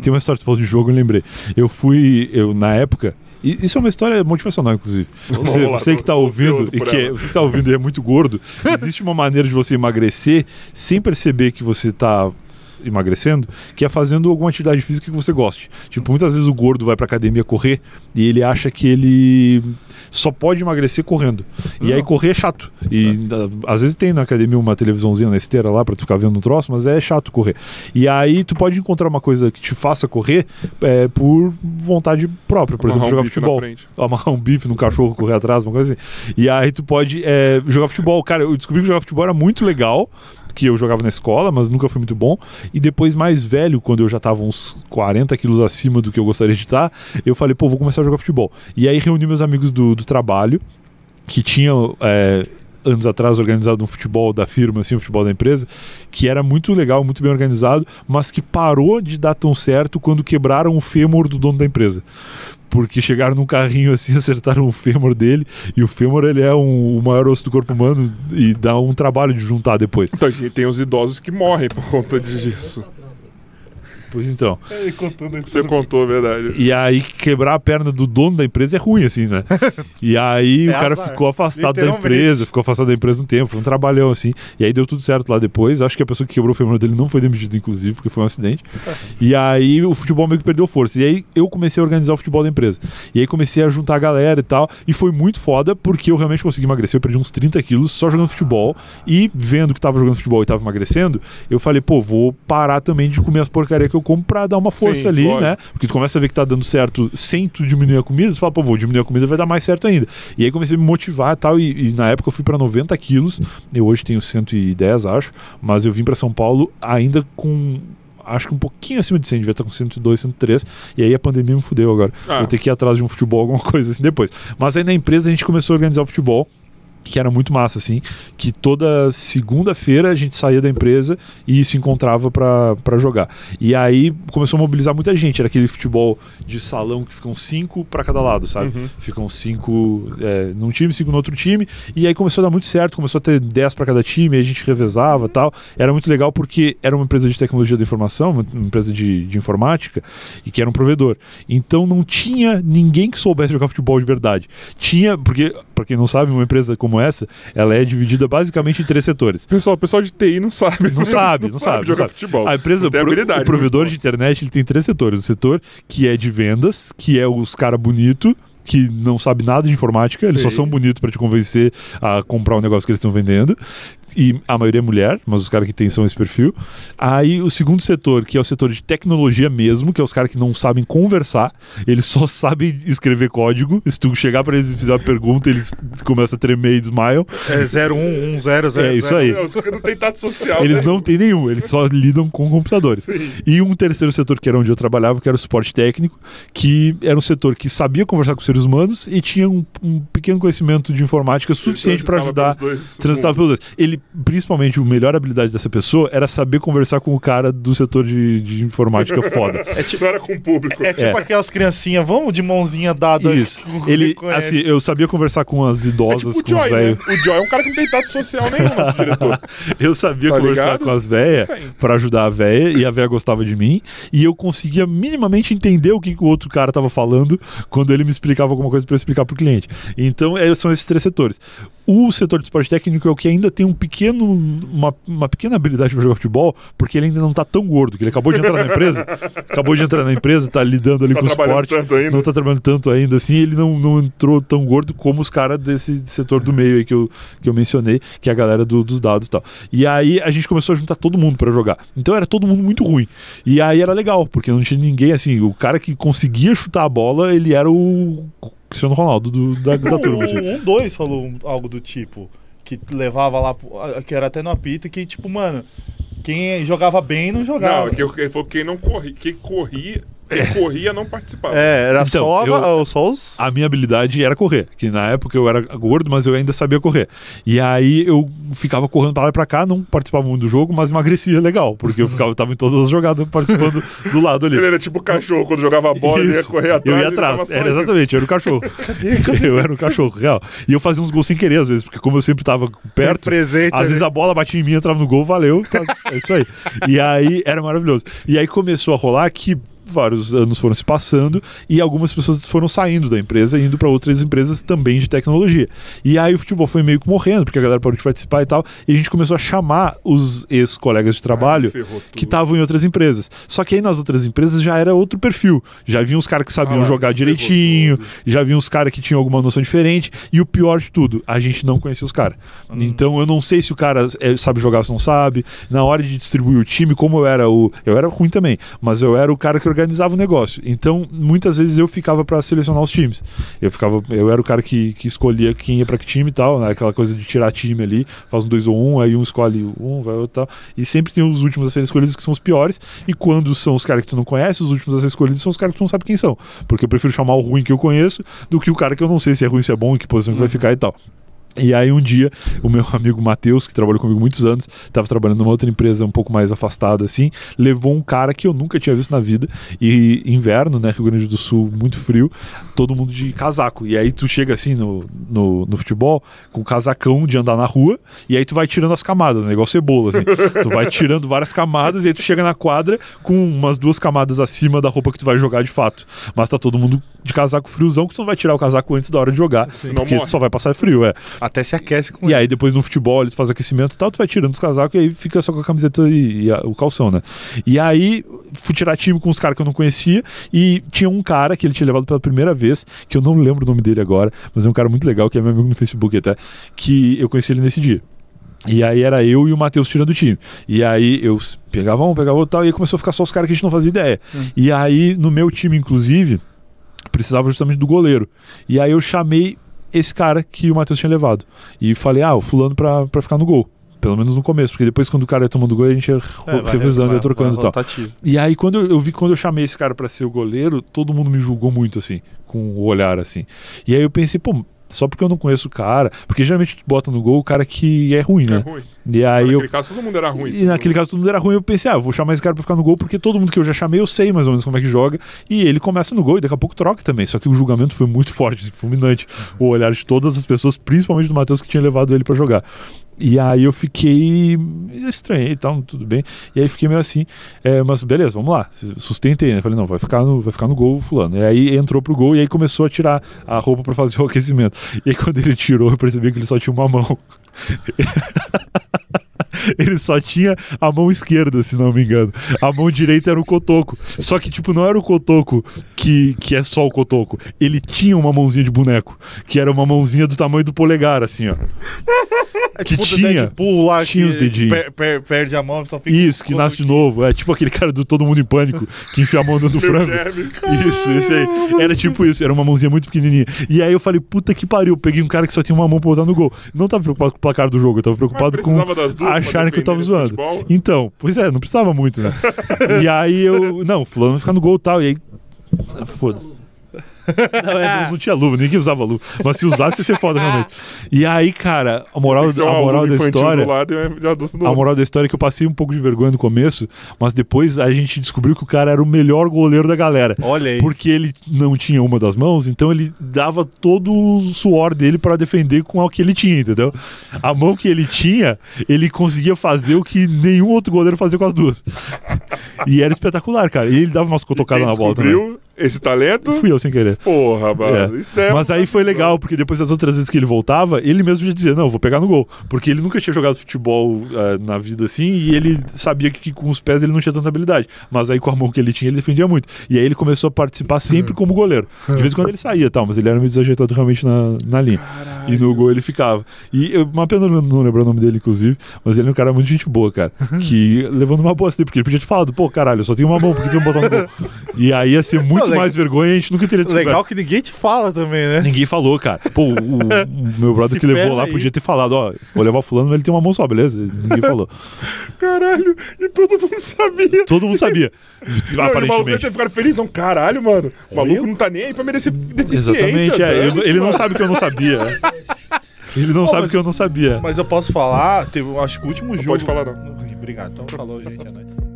Tem uma história que tu falou de jogo, eu lembrei. Na época... Isso é uma história motivacional, inclusive. Você que está ouvindo e é muito gordo, existe uma maneira de você emagrecer sem perceber que você está emagrecendo, que é fazendo alguma atividade física que você goste. Tipo, muitas vezes o gordo vai pra academia correr e ele acha que ele só pode emagrecer correndo. E aí correr é chato. E às vezes tem na academia uma televisãozinha na esteira lá pra tu ficar vendo um troço, mas é chato correr. E aí tu pode encontrar uma coisa que te faça correr por vontade própria. Por exemplo, jogar futebol. Amarrar um bife num cachorro, correr atrás, uma coisa assim. E aí tu pode jogar futebol. Cara, eu descobri que jogar futebol era muito legal, que eu jogava na escola, mas nunca foi muito bom. E depois, mais velho, quando eu já tava uns 40 quilos acima do que eu gostaria de estar, eu falei, vou começar a jogar futebol. E aí reuni meus amigos do trabalho, que tinham anos atrás organizado um futebol da firma, assim, um futebol da empresa, que era muito legal, muito bem organizado, mas que parou de dar tão certo quando quebraram o fêmur do dono da empresa. Porque chegaram num carrinho assim, acertaram o fêmur dele, e o fêmur ele é o maior osso do corpo humano e dá um trabalho de juntar depois. Então, tem os idosos que morrem por conta disso. Pois então. Você contou a verdade. E aí quebrar a perna do dono da empresa é ruim, assim, né? E aí o cara ficou afastado da empresa, um tempo, foi um trabalhão, assim. E aí deu tudo certo lá depois. Acho que a pessoa que quebrou o fêmur dele não foi demitida, inclusive, porque foi um acidente. E aí o futebol meio que perdeu força. E aí eu comecei a organizar o futebol da empresa. E aí comecei a juntar a galera e tal. E foi muito foda, porque eu realmente consegui emagrecer. Eu perdi uns 30 quilos só jogando futebol. E vendo que tava jogando futebol e tava emagrecendo, eu falei, vou parar também de comer as porcarias que eu como pra dar uma força ali, lógico, né? Porque tu começa a ver que tá dando certo sem tu diminuir a comida, tu fala, vou diminuir a comida, vai dar mais certo ainda. E aí comecei a me motivar e tal, e na época eu fui pra 90 quilos, eu hoje tenho 110, acho, mas eu vim pra São Paulo ainda com... acho que um pouquinho acima de 100, devia estar com 102, 103, e aí a pandemia me fudeu agora. Vou ter que ir atrás de um futebol, alguma coisa assim depois. Mas aí na empresa a gente começou a organizar o futebol, que era muito massa, assim, que toda segunda-feira a gente saía da empresa e se encontrava pra jogar. E aí começou a mobilizar muita gente, era aquele futebol de salão que ficam 5 pra cada lado, sabe? Ficam 5 num time, 5 no outro time, e aí começou a dar muito certo, começou a ter 10 pra cada time, aí a gente revezava e tal. Era muito legal porque era uma empresa de tecnologia da informação, uma empresa de informática, e que era um provedor. Então não tinha ninguém que soubesse jogar futebol de verdade. Tinha, porque, pra quem não sabe, uma empresa como essa, ela é dividida basicamente em 3 setores. O pessoal de TI não sabe. Não sabe jogar futebol. A empresa, o provedor de internet, ele tem 3 setores. O setor que é de vendas, que é os cara bonito, que não sabe nada de informática, eles só são bonitos para te convencer a comprar o negócio que eles estão vendendo. E a maioria é mulher, mas os caras que tem são esse perfil. Aí o segundo setor, que é o setor de tecnologia mesmo, que é os caras que não sabem conversar, eles só sabem escrever código. Se tu chegar pra eles e fizer uma pergunta, eles começam a tremer e desmaiam. 011000. É isso aí. Os caras não têm tato social. Eles não têm nenhum, eles só lidam com computadores. Sim. E um terceiro setor, que era onde eu trabalhava, que era o suporte técnico, que era um setor que sabia conversar com seres humanos e tinha um pequeno conhecimento de informática suficiente para ajudar, transitava pelos dois. Ele, principalmente, a melhor habilidade dessa pessoa era saber conversar com o cara do setor de informática foda. Não era com o público. É tipo aquelas criancinhas, vamos de mãozinha dada. Isso. Ele, assim, eu sabia conversar com as idosas, tipo com os velhos. Né? O Joy é um cara que não tem tato social nenhum, nosso diretor. Eu sabia conversar com as velhas para ajudar a velha, e a velha gostava de mim, e eu conseguia minimamente entender o que o outro cara tava falando quando ele me explicava alguma coisa para eu explicar pro cliente. Então, são esses 3 setores. O setor de esporte técnico é o que ainda tem uma pequena habilidade para jogar futebol, porque ele ainda não tá tão gordo, que ele acabou de entrar na empresa, tá lidando ali com o esporte, não tá trabalhando tanto ainda, assim, ele não entrou tão gordo como os caras desse setor do meio aí que eu mencionei, que é a galera dos dados e tal. E aí a gente começou a juntar todo mundo para jogar. Então era todo mundo muito ruim. E aí era legal, porque não tinha ninguém, assim, o cara que conseguia chutar a bola, ele era o Cristiano Ronaldo da turma. Assim. 2 falou algo do tipo, que levava lá, que era até no apito, que tipo, mano, quem jogava bem não jogava. Não, ele falou que quem corria não participava. Era então, só os... A minha habilidade era correr, que na época eu era gordo, mas eu ainda sabia correr. E aí eu ficava correndo pra lá e pra cá, não participava muito do jogo, mas emagrecia legal, porque eu tava em todas as jogadas participando do lado ali. Ele era tipo o cachorro, quando jogava a bola, ele ia correr atrás. Eu ia atrás, exatamente, eu era o cachorro. Eu era um cachorro, real. E eu fazia uns gols sem querer, às vezes, porque como eu sempre tava perto, presente, às vezes a bola batia em mim, entrava no gol, valeu, tá, é isso aí. E aí era maravilhoso. E aí começou a rolar que vários anos foram se passando e algumas pessoas foram saindo da empresa e indo para outras empresas também de tecnologia. E aí o futebol foi meio que morrendo, porque a galera parou de participar e tal, e a gente começou a chamar os ex-colegas de trabalho que estavam em outras empresas. Só que aí nas outras empresas já era outro perfil. Já vinham os caras que sabiam jogar direitinho, já vinham os caras que tinham alguma noção diferente, e o pior de tudo, a gente não conhecia os caras. Então eu não sei se o cara sabe jogar ou se não sabe. Na hora de distribuir o time, como eu era ruim também, mas eu era o cara que organizava o negócio. Então, muitas vezes eu ficava para selecionar os times. Eu era o cara que escolhia quem ia para que time e tal, né? Aquela coisa de tirar time ali, faz um 2 ou 1, aí um escolhe um, vai outro tal. E sempre tem os últimos a serem escolhidos que são os piores, e quando são os caras que tu não conhece, os últimos a serem escolhidos são os caras que tu não sabe quem são. Porque eu prefiro chamar o ruim que eu conheço do que o cara que eu não sei se é ruim, se é bom, em que posição que vai ficar e tal. E aí um dia, o meu amigo Matheus, que trabalhou comigo muitos anos, estava trabalhando numa outra empresa um pouco mais afastada assim, levou um cara que eu nunca tinha visto na vida, e inverno, né, Rio Grande do Sul, muito frio, todo mundo de casaco, e aí tu chega assim no futebol, com casacão de andar na rua, e aí tu vai tirando as camadas, né, igual cebola assim, tu vai tirando várias camadas, e aí tu chega na quadra com umas 2 camadas acima da roupa que tu vai jogar de fato, mas tá todo mundo de casaco friozão, que tu não vai tirar o casaco antes da hora de jogar, porque tu só vai passar frio, Até se aquece com ele. E aí depois no futebol tu faz aquecimento e tal, tu vai tirando os casacos e aí fica só com a camiseta e o calção, né? E aí fui tirar time com os caras que eu não conhecia, e tinha um cara que ele tinha levado pela primeira vez, que eu não lembro o nome dele agora, mas é um cara muito legal, que é meu amigo no Facebook até, que eu conheci ele nesse dia. E aí era eu e o Matheus tirando o time. E aí eu pegava um, pegava outro e tal, e aí começou a ficar só os caras que a gente não fazia ideia. E aí no meu time, inclusive, precisava justamente do goleiro. E aí eu chamei esse cara que o Matheus tinha levado. E falei, o fulano pra ficar no gol. Pelo menos no começo, porque depois quando o cara ia tomando gol, a gente ia revisando, ia trocando e tal. E aí quando eu chamei esse cara pra ser o goleiro, todo mundo me julgou muito, assim, com o olhar, assim. E aí eu pensei, só porque eu não conheço o cara, porque geralmente tu bota no gol o cara que é ruim, né? É ruim. E aí naquele caso todo mundo era ruim. E naquele caso todo mundo era ruim, eu pensei, eu vou chamar esse cara pra ficar no gol, porque todo mundo que eu já chamei eu sei mais ou menos como é que joga, e ele começa no gol e daqui a pouco troca também, só que o julgamento foi muito forte, fulminante, o olhar de todas as pessoas, principalmente do Matheus, que tinha levado ele pra jogar. E aí eu fiquei estranhei e tal, tudo bem. E aí fiquei meio assim, mas beleza, vamos lá, sustentei, né? Falei, não, vai ficar no gol fulano. E aí entrou pro gol e aí começou a tirar a roupa pra fazer o aquecimento. E aí quando ele tirou, eu percebi que ele só tinha uma mão. Ele só tinha a mão esquerda, se não me engano. A mão direita era o cotoco. Só que, não era o cotoco que é só o cotoco. Ele tinha uma mãozinha de boneco, que era uma mãozinha do tamanho do polegar, assim, ó. Que tipo tinha Deadpool lá, tinha os dedinhos. Perde a mão, só fica. Isso, que nasce de novo. É tipo aquele cara do Todo Mundo em Pânico, que enfia a mão dentro do frango. Isso, esse aí. Era tipo isso, era uma mãozinha muito pequenininha. E aí eu falei, puta que pariu. Eu peguei um cara que só tinha uma mão pra botar no gol. Não tava preocupado com o placar do jogo, eu tava preocupado com acharem que eu tava zoando. Então, pois não precisava muito, né? E aí fulano vai ficar no gol e tal. E aí. Foda. Não tinha luva, ninguém usava luva. Mas se usasse, ia ser foda, realmente. E aí, cara, a moral da história. A moral da história é que eu passei um pouco de vergonha no começo, mas depois a gente descobriu que o cara era o melhor goleiro da galera. Olha aí. Porque ele não tinha uma das mãos, então ele dava todo o suor dele pra defender com o que ele tinha, entendeu? A mão que ele tinha, ele conseguia fazer o que nenhum outro goleiro fazia com as duas. E era espetacular, cara. E ele dava umas cotocadas na bola também. Esse talento? Fui eu sem querer. Porra, mano. Isso mas aí foi legal, porque depois das outras vezes que ele voltava, ele mesmo já dizia, não, eu vou pegar no gol. Porque ele nunca tinha jogado futebol na vida assim, e ele sabia que com os pés ele não tinha tanta habilidade. Mas aí com a mão que ele tinha, ele defendia muito. E aí ele começou a participar sempre como goleiro. De vez em quando ele saía, mas ele era meio desajeitado realmente na linha. Caralho. E no gol ele ficava. E uma pena não lembrar o nome dele, inclusive, mas ele é um cara muito gente boa, cara. Que levando uma boa assim, porque ele podia ter falado, caralho, eu só tenho uma mão, por que tu vai botar no gol? E aí ia ser muito mais vergonha, a gente nunca teria descoberto. Legal que ninguém te fala também, né? Ninguém falou, cara. O meu brother que levou lá podia ter falado, vou levar o fulano, mas ele tem uma mão só, beleza? Ninguém falou. Caralho, e todo mundo sabia. Todo mundo sabia. Aparentemente. O maluco deve ter ficado felizão. Caralho, mano. O maluco não tá nem aí pra merecer deficiência. Exatamente, ele não sabe que eu não sabia. Ele não sabe que eu não sabia. Mas eu posso falar, acho que o último jogo... Pode falar, não. Obrigado, então falou, gente, é nóis.